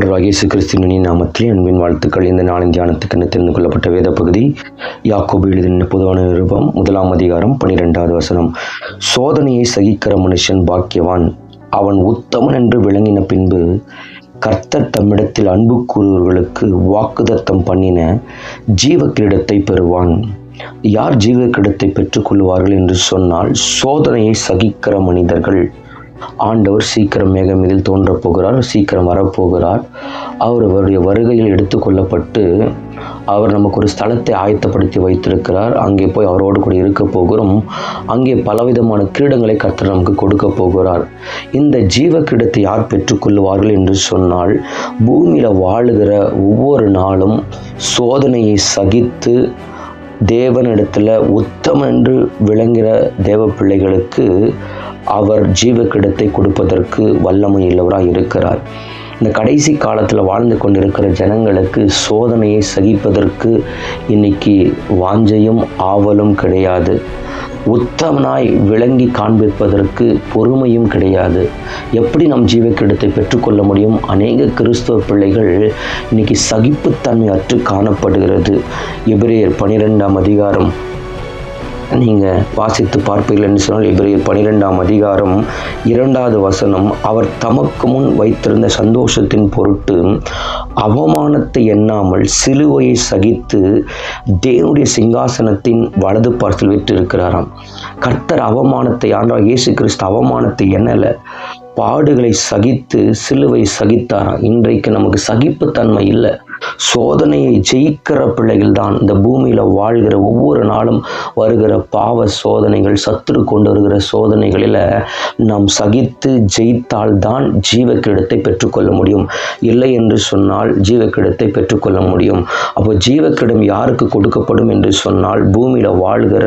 ஆண்டவராகிய இயேசு கிறிஸ்துவின் நாமத்தில் அன்பின் வாழ்த்துக்கள். இந்த நாளின் தியானத்துக்கு தெரிந்து கொள்ளப்பட்ட வேத பகுதி யாக்கோபு எழுதின பொதுவான நிருபம் 1 அதிகாரம் 12வது வசனம். சோதனையை சகிக்கிற மனுஷன் பாக்கியவான், அவன் உத்தமன் என்று விளங்கின பின்பு கர்த்தர் தம்மிடத்தில் அன்பு கூறுவர்களுக்கு வாக்குதத்தம் பண்ணின ஜீவ கிரீடத்தை பெறுவான். யார் ஜீவ கிரீடத்தை பெற்றுக்கொள்வார்கள் என்று சொன்னால், சோதனையை சகிக்கிற மனிதர்கள். ஆண்டவர் சீக்கிரம் மேகமீதில் தோன்றப் போகிறார், சீக்கிரம் வரப்போகிறார். அவருடைய வருகையில் எடுத்துக்கொள்ளப்பட்டு அவர் நமக்கு ஒரு ஸ்தலத்தை ஆயத்தப்படுத்தி வைத்திருக்கிறார். அங்கே போய் அவரோடு கூட இருக்க போகிறோம். அங்கே பலவிதமான கிரீடங்களை கர்த்தர் நமக்கு கொடுக்க போகிறார். இந்த ஜீவ கிரீடத்தை யார் பெற்றுக்கொள்வார்கள் என்று சொன்னால், பூமியில் வாழுகிற ஒவ்வொரு நாளும் சோதனையை சகித்து தேவனிடத்தில் உத்தமன் என்று விளங்குகிற தேவ பிள்ளைகளுக்கு அவர் ஜீவ கிரீடத்தை கொடுப்பதற்கு வல்லமை உள்ளவராக இருக்கிறார். இந்த கடைசி காலத்தில் வாழ்ந்து கொண்டிருக்கிற ஜனங்களுக்கு சோதனையை சகிப்பதற்கு இன்னைக்கு வாஞ்சையும் ஆவலும் கிடையாது. உத்தமனாய் விளங்கி காண்பிப்பதற்கு பொறுமையும் கிடையாது. எப்படி நம் ஜீவ கிரீடத்தை பெற்றுக்கொள்ள முடியும்? அநேக கிறிஸ்தவ பிள்ளைகள் இன்னைக்கு சகிப்புத்தன்மை அற்று காணப்படுகிறது. எபிரேயர் 12 அதிகாரம் நீங்கள் வாசித்து பார்ப்பீர்கள் என்று சொன்னால், எபிரேயர் 12 அதிகாரம் 2வது வசனம், அவர் தமக்கு முன் வைத்திருந்த சந்தோஷத்தின் பொருட்டு அவமானத்தை எண்ணாமல் சிலுவையை சகித்து தேவனுடைய சிங்காசனத்தின் வலது பார்த்தில் விட்டிருக்கிறாராம். கர்த்தர் அவமானத்தை, ஆண்டவர் இயேசு கிறிஸ்து அவமானத்தை எண்ணலை, பாடுகளை சகித்து சிலுவை சகித்தாராம். இன்றைக்கு நமக்கு சகிப்புத்தன்மை இல்லை. சோதனையை ஜெயிக்கிற பிள்ளைகள் தான் இந்த பூமியில் வாழ்கிற ஒவ்வொரு நாளும் வருகிற பாவ சோதனைகள், சத்துரு கொண்டு வருகிற சோதனைகளில் நாம் சகித்து ஜெயித்தால் தான் ஜீவ கிரீடத்தை பெற்றுக்கொள்ள முடியும். இல்லை என்று சொன்னால் ஜீவ கிரீடத்தை பெற்றுக்கொள்ள முடியும். அப்போ ஜீவ கிரீடம் யாருக்கு கொடுக்கப்படும் என்று சொன்னால், பூமியில் வாழ்கிற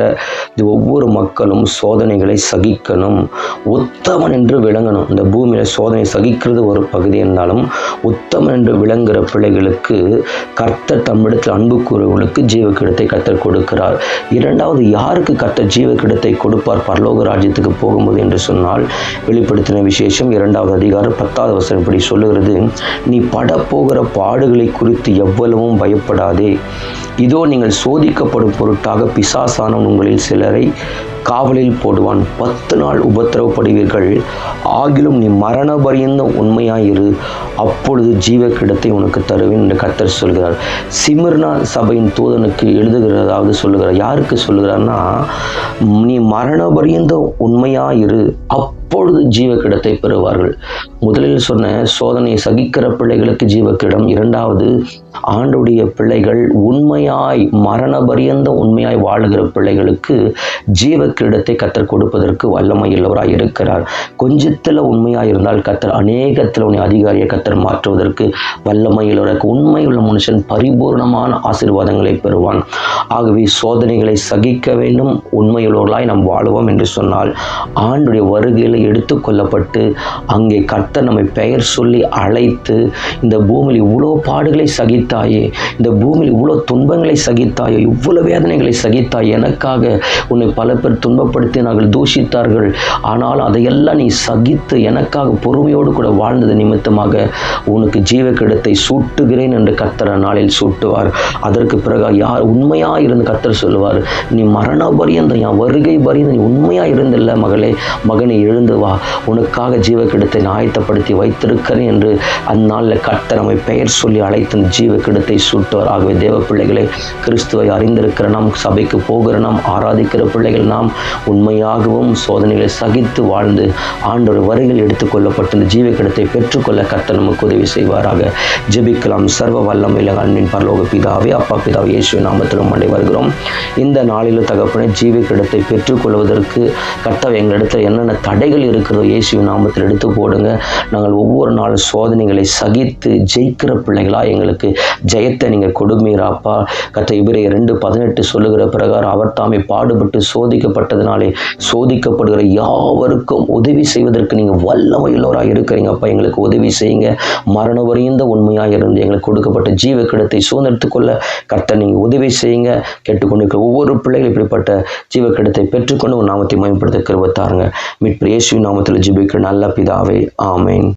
ஒவ்வொரு மக்களும் சோதனைகளை சகிக்கணும், உத்தமன் என்று விளங்கணும். இந்த பூமியில் சோதனை சகிக்கிறது ஒரு பகுதி இருந்தாலும், உத்தமன் என்று விளங்குகிற பிள்ளைகளுக்கு கர்த்தர் தம்மிடத்தில் அன்பு கூறுவர்களுக்கு ஜீவ கிரீடத்தை கர்த்தர் கொடுக்கிறார். இரண்டாவது, யாருக்கு கர்த்தர் ஜீவ கிரீடத்தை கொடுப்பார் பரலோக ராஜ்யத்துக்கு போகும்போது என்று சொன்னால், வெளிப்படுத்தின விசேஷம் 2வது அதிகாரம் 10வது வசனம் இப்படி சொல்லுகிறது, நீ படப்போகிற பாடுகளை குறித்து எவ்வளவும் பயப்படாதே. இதோ நீங்கள் சோதிக்கப்படும் பொருட்டாக பிசாசானவன் உங்களில் சிலரை காவலில் போடுவான். 10 நாள் உபத்திரவப்படுவீர்கள். ஆகிலும் நீ மரண பரியந்த உண்மையாயிரு, அப்பொழுது ஜீவ கிரீடத்தை உனக்கு தருவேன் என்று கர்த்தர் சொல்கிறார். சிமிர்னா சபையின் தூதனுக்கு எழுதுகிறதாவது சொல்லுகிறார். யாருக்கு சொல்லுகிறார்னா, நீ மரண பரியந்த உண்மையாயிரு, அப்பொழுது ஜீவ கிரீடத்தை பெறுவார்கள். முதலில் சொன்ன சோதனையை சகிக்கிற பிள்ளைகளுக்கு ஜீவ கிரீடம். இரண்டாவது, ஆண்டுடைய பிள்ளைகள் உண்மையாய் மரண பரியந்த உண்மையாய் வாழுகிற பிள்ளைகளுக்கு ஜீவ கிரீடத்தை கர்த்தர் கொடுப்பதற்கு வல்லமை உள்ளவராய் இருக்கிறார். கொஞ்சத்தில் உண்மையாக இருந்தால் கர்த்தர் அநேகத்தில் உன்னை அதிகாரியை கர்த்தர் மாற்றுவதற்கு வல்லமை உள்ளவருக்கு. உண்மையுள்ள மனுஷன் பரிபூர்ணமான ஆசீர்வாதங்களை பெறுவான். ஆகவே சோதனைகளை சகிக்க வேண்டும், உண்மையுள்ளவர்களாய் நாம் வாழுவோம் என்று சொன்னால், ஆண்டுடைய வருகையில் எடுத்துக்கொள்ளப்பட்டு அங்கே கர்த்தர் நம்மை பெயர் சொல்லி அழைத்து, இந்த பூமியில் இவ்வளோ பாடுகளை சகித்தாயே, இந்த பூமியில் இவ்வளோ துன்பங்களை சகித்தாயே, இவ்வளோ வேதனைகளை சகித்தாய், எனக்காக உன்னை பல பேர் துன்பப்படுத்தினார்கள், தூஷித்தார்கள், ஆனால் அதையெல்லாம் நீ சகித்து எனக்காக பொறுமையோடு கூட வாழ்ந்தது நிமித்தமாக உனக்கு ஜீவ கிரீடத்தை சூட்டுகிறேன் என்று கர்த்தர் நாளில் சூட்டுவார். அதற்கு பிறகு யார் உண்மையாக இருந்து கர்த்தர் சொல்லுவார், நீ மரண பரியந்த என் வருகை பரியந்த நீ உண்மையாக இருந்தில்ல மகளே, மகனை எழுந்து வா, உனக்காக ஜீவ கிரீடத்தை ஆயத்தப்படுத்தி வைத்திருக்கிறேன் என்று அந்நாளில் கர்த்தர் நம்மை பெயர் சொல்லி அழைத்து ஜீவ கிரீடத்தை சூட்டுவார். ஆகவே தேவ பிள்ளைகளை, கிறிஸ்துவை அறிந்திருக்கிற நாம், சபைக்கு போகிற நாம், ஆராதிக்கிற பிள்ளைகள் நாம் உண்மையாகவும் சோதனைகளை சகித்து வாழ்ந்து ஆண்டவர் வருகையில் எடுத்துக்கொள்ளப்பட்டு இந்த ஜீவ கிரீடத்தை பெற்றுக்கொள்ள கர்த்தர் நமக்கு உதவி செய்வாராக. ஜெபிக்கலாம். சர்வ வல்லமையுள்ள அன்பின் பரலோக பிதாவே, அப்பா பிதாவே, இயேசுவின் நாமத்திலும் மண்டை வருகிறோம். இந்த நாளில் தகப்பனே, ஜீவ கிரீடத்தை பெற்றுக்கொள்வதற்கு கர்த்தர் எங்களிடத்தில் என்னென்ன தடைகள் இருக்கிறதோ இயேசுவின் நாமத்தில் எடுத்து போடுங்க. நாங்கள் ஒவ்வொரு நாள் சோதனைகளை சகித்து ஜெயிக்கிற பிள்ளைகளாக எங்களுக்கு ஜெயத்தை நீங்கள் கொடுமீராப்பா. கர்த்தர் எபிரேயர் 2:18 சொல்லுகிற பிரகாரம், அவர் தாமே பாடுபட்டு சோதிக்கப்பட்டதினாலே சோதிக்கப்படுகிற யாவருக்கும் உதவி செய்வதற்கு நீங்கள் வல்லமையுள்ளவராக இருக்கிறீங்கப்பா. எங்களுக்கு உதவி செய்யுங்க. மரண வரைந்த உண்மையாக இருந்து எங்களுக்கு கொடுக்கப்பட்ட ஜீவ கிரீடத்தை சுதந்திரத்துக் கொள்ள கர்த்தர் நீங்கள் உதவி செய்யுங்க. கேட்டுக்கொண்டிருக்கிற ஒவ்வொரு பிள்ளைகளும் இப்படிப்பட்ட ஜீவ கிரீடத்தை பெற்றுக்கொண்டு ஒரு நாமத்தை மேம்படுத்த கிருபை தாருங்க. மீட்பர் இயேசுவின் நாமத்தில் ஜெபிக்கிற நல்ல பிதாவே, ஆமென்.